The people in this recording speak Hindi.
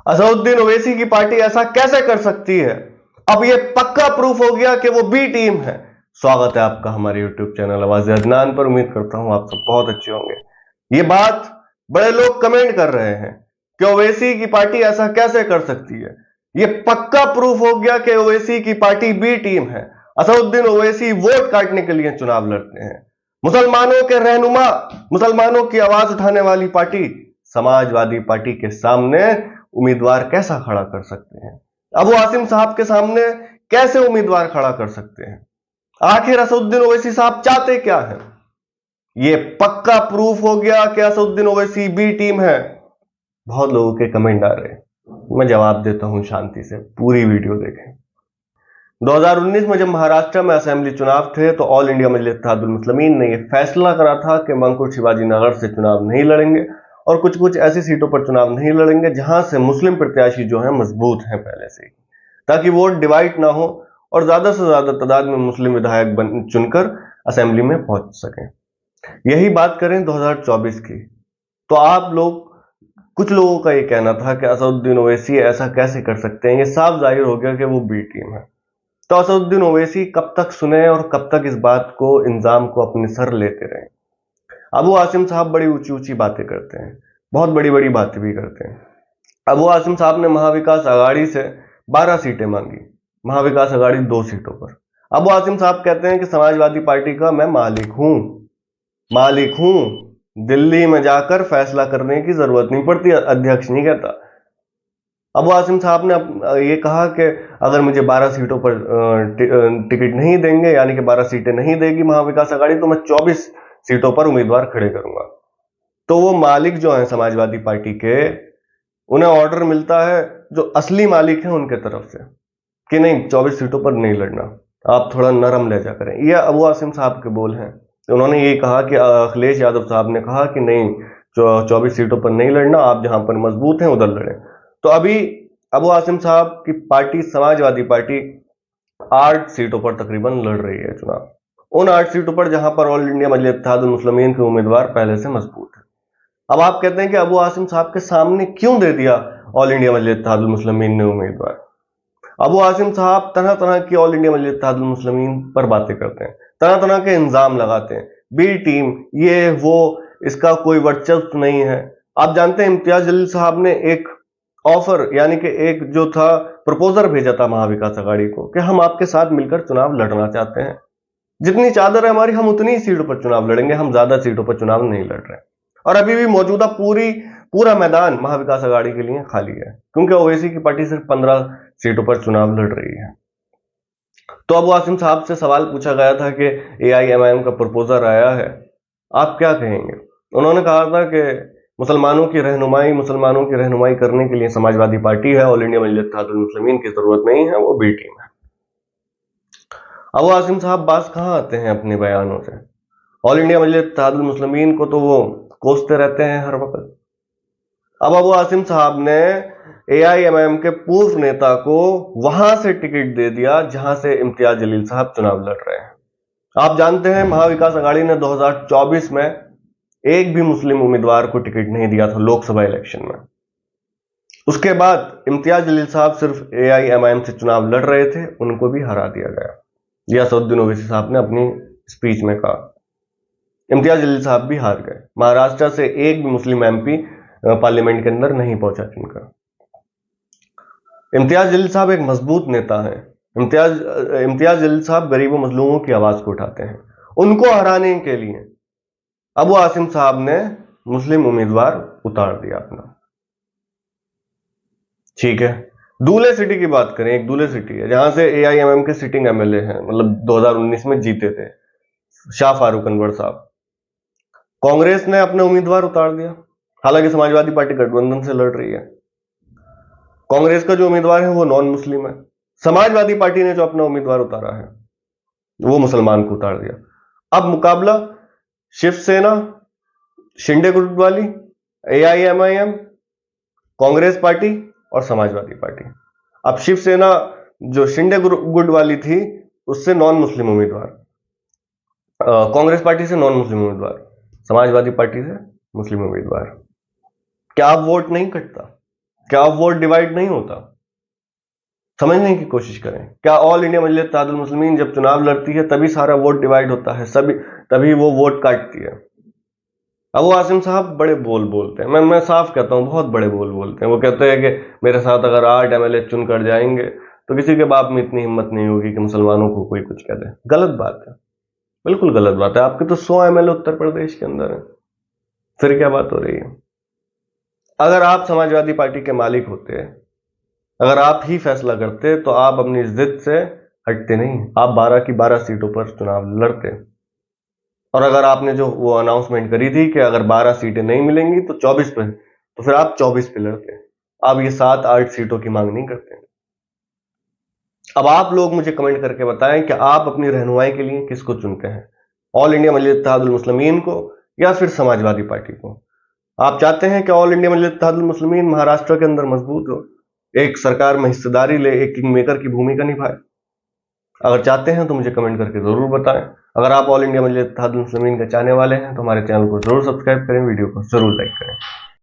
असदुद्दीन ओवैसी की पार्टी ऐसा कैसे कर सकती है? अब यह पक्का प्रूफ हो गया कि वो बी टीम है। स्वागत है आपका हमारे यूट्यूब चैनल आवाज़े अदनान पर। उम्मीद करता हूं आप सब बहुत अच्छे होंगे। ये बात बड़े लोग कमेंट कर रहे हैं कि ओवैसी की पार्टी ऐसा कैसे कर सकती है। यह पक्का प्रूफ हो गया कि ओवैसी की पार्टी बी टीम है। असदुद्दीन ओवैसी वोट काटने के लिए चुनाव लड़ते हैं। मुसलमानों के रहनुमा, मुसलमानों की आवाज उठाने वाली पार्टी समाजवादी पार्टी के सामने उम्मीदवार कैसा खड़ा कर सकते हैं? अबू आसिम साहब के सामने कैसे उम्मीदवार खड़ा कर सकते हैं? आखिर असदुद्दीन ओवैसी साहब चाहते क्या है? यह पक्का प्रूफ हो गया कि असदुद्दीन ओवैसी बी टीम है। बहुत लोगों के कमेंट आ रहे हैं, मैं जवाब देता हूं शांति से, पूरी वीडियो देखें। 2019 में जब महाराष्ट्र में असेंबली चुनाव थे तो ऑल इंडिया मजलिस इत्तेहादुल मुस्लिमीन ने यह फैसला करा था कि मंकुर शिवाजी नगर से चुनाव नहीं लड़ेंगे और कुछ कुछ ऐसी सीटों पर चुनाव नहीं लड़ेंगे जहां से मुस्लिम प्रत्याशी जो है मजबूत हैं पहले से ही, ताकि वोट डिवाइड ना हो और ज्यादा से ज्यादा तादाद में मुस्लिम विधायक चुनकर असेंबली में पहुंच सकें। यही बात करें 2024 की, तो आप लोग, कुछ लोगों का यह कहना था कि असदुद्दीन ओवैसी ऐसा कैसे कर सकते हैं, यह साफ जाहिर हो गया कि वो बी टीम है। तो असदुद्दीन ओवैसी कब तक सुने और कब तक इस बात को, इंजाम को अपने सर लेते रहे? अबू आसिम साहब बड़ी ऊंची ऊंची बातें करते हैं, बहुत बड़ी बड़ी बातें भी करते हैं। अबू आसिम साहब ने महाविकास आघाड़ी से 12 सीटें मांगी, महाविकास आघाड़ी 2 सीटों पर। अबू आसिम साहब कहते हैं कि समाजवादी पार्टी का मैं मालिक हूं, दिल्ली में जाकर फैसला करने की जरूरत नहीं पड़ती, अध्यक्ष नहीं कहता। अबू आसिम साहब ने ये कहा कि अगर मुझे 12 सीटों पर टिकट नहीं देंगे, यानी कि 12 सीटें नहीं देगी महाविकास आघाड़ी, तो मैं 24 सीटों पर उम्मीदवार खड़े करूंगा। तो वो मालिक जो है समाजवादी पार्टी के, उन्हें ऑर्डर मिलता है जो असली मालिक है उनके तरफ से कि नहीं, 24 सीटों पर नहीं लड़ना, आप थोड़ा नरम लहजा करें। यह अबू आसिम साहब के बोल हैं। उन्होंने ये कहा कि अखिलेश यादव साहब ने कहा कि नहीं, 24 सीटों पर नहीं लड़ना, आप जहां पर मजबूत हैं उधर लड़ें। तो अभी अबू आसिम साहब की पार्टी समाजवादी पार्टी 8 सीटों पर तकरीबन लड़ रही है चुनाव। उन 8 सीटों पर जहां पर ऑल इंडिया मजलिस इत्तेहादुल मुस्लिमीन के उम्मीदवार पहले से मजबूत है। अब आप कहते हैं कि अबू आसिम साहब के सामने क्यों दे दिया ऑल इंडिया मजलिस इत्तेहादुल मुस्लिमीन ने उम्मीदवार? अबू आसिम साहब तरह तरह की ऑल इंडिया मजलिस इत्तेहादुल मुस्लिमीन पर बातें करते हैं, तरह तरह के इंजाम लगाते हैं, बी टीम, ये वो, इसका कोई वर्चस्व नहीं है। आप जानते हैं इम्तियाज जलील साहब ने एक ऑफर, यानी कि एक जो था प्रपोजल भेजा था महाविकास आघाड़ी को कि हम आपके साथ मिलकर चुनाव लड़ना चाहते हैं, जितनी चादर है हमारी हम उतनी ही सीटों पर चुनाव लड़ेंगे, हम ज्यादा सीटों पर चुनाव नहीं लड़ रहे। और अभी भी मौजूदा पूरा मैदान महाविकास आघाड़ी के लिए खाली है, क्योंकि ओवैसी की पार्टी सिर्फ 15 सीटों पर चुनाव लड़ रही है। तो अबू आसिम साहब से सवाल पूछा गया था कि एआईएमआईएम का प्रपोजल आया है, आप क्या कहेंगे? उन्होंने कहा था कि मुसलमानों की रहनुमाई करने के लिए समाजवादी पार्टी है, ऑल इंडिया मजलिस इत्तेहादुल मुस्लिमीन की जरूरत नहीं है, वो बी टीम है। अबू आसिम साहब बात कहां आते हैं अपने बयानों से? ऑल इंडिया मजलिस इत्तेहादुल मुस्लिमीन को तो वो कोसते रहते हैं हर वक्त। अब अबू आसिम साहब ने एआईएमआईएम के पूर्व नेता को वहां से टिकट दे दिया जहां से इम्तियाज जलील साहब चुनाव लड़ रहे हैं। आप जानते हैं महाविकास आघाड़ी ने 2024 में एक भी मुस्लिम उम्मीदवार को टिकट नहीं दिया था लोकसभा इलेक्शन में। उसके बाद इम्तियाज जलील साहब सिर्फ एआईएमआईएम से चुनाव लड़ रहे थे, उनको भी हरा दिया गया। यह असदुद्दीन ओवैसी साहब ने अपनी स्पीच में कहा। इम्तियाज जलील साहब भी हार गए। महाराष्ट्र से एक भी मुस्लिम एमपी पार्लियामेंट के अंदर नहीं पहुंचा चुनकर। इम्तियाज जलील साहब एक मजबूत नेता है। इम्तियाज जलील साहब गरीबों मजलूमों की आवाज को उठाते हैं। उनको हराने के लिए अबू आसिम साहब ने मुस्लिम उम्मीदवार उतार दिया अपना। ठीक है, दूल्हे सिटी की बात करें, एक दूल्हे सिटी है जहां से एआईएमआईएम के सिटिंग एमएलए हैं, मतलब 2019 में जीते थे, शाह फारूक अनवर साहब। कांग्रेस ने अपने उम्मीदवार उतार दिया, हालांकि समाजवादी पार्टी गठबंधन से लड़ रही है। कांग्रेस का जो उम्मीदवार है वो नॉन मुस्लिम है। समाजवादी पार्टी ने जो अपना उम्मीदवार उतारा है वो मुसलमान को उतार दिया। अब मुकाबला शिवसेना, शिंदे गुट वाली, एआईएमआईएम, कांग्रेस पार्टी और समाजवादी पार्टी। अब शिवसेना जो शिंदे गुट वाली थी उससे नॉन मुस्लिम उम्मीदवार, कांग्रेस पार्टी से नॉन मुस्लिम उम्मीदवार, समाजवादी पार्टी से मुस्लिम उम्मीदवार। क्या अब वोट नहीं कटता? क्या अब वोट डिवाइड नहीं होता? समझने की कोशिश करें। क्या ऑल इंडिया मजलिस इत्तेहादुल मुस्लिमीन जब चुनाव लड़ती है तभी सारा वोट डिवाइड होता है, सभी तभी वो वोट काटती है? अब वो आसिम साहब बड़े बोल बोलते हैं, मैं साफ कहता हूं, बहुत बड़े बोल बोलते हैं। वो कहते हैं कि मेरे साथ अगर 8 एमएलए चुन कर जाएंगे तो किसी के बाप में इतनी हिम्मत नहीं होगी कि मुसलमानों को कोई कुछ कह दे। गलत बात है, बिल्कुल गलत बात है। आपके तो 100 एमएलए उत्तर प्रदेश के अंदर है, फिर क्या बात हो रही है? अगर आप समाजवादी पार्टी के मालिक होते, अगर आप ही फैसला करते, तो आप अपनी जिद से हटते नहीं, आप 12 की 12 सीटों पर चुनाव लड़ते। और अगर आपने जो वो अनाउंसमेंट करी थी कि अगर 12 सीटें नहीं मिलेंगी तो 24 पे, तो फिर आप 24 पे लड़ते। आप ये 7-8 सीटों की मांग नहीं करते। अब आप लोग मुझे कमेंट करके बताएं कि आप अपनी रहनुमाई के लिए किसको चुनते हैं, ऑल इंडिया मजलिस इत्तेहादुल मुस्लिमीन को या फिर समाजवादी पार्टी को? आप चाहते हैं कि ऑल इंडिया मजलिस इत्तेहादुल मुस्लिमीन महाराष्ट्र के अंदर मजबूत हो, एक सरकार में हिस्सेदारी ले, एक किंग मेकर की भूमिका निभाए? अगर चाहते हैं तो मुझे कमेंट करके जरूर बताएं। अगर आप ऑल इंडिया मजलिस इत्तेहादुल मुस्लिमीन के चाहने वाले हैं तो हमारे चैनल को जरूर सब्सक्राइब करें, वीडियो को जरूर लाइक करें।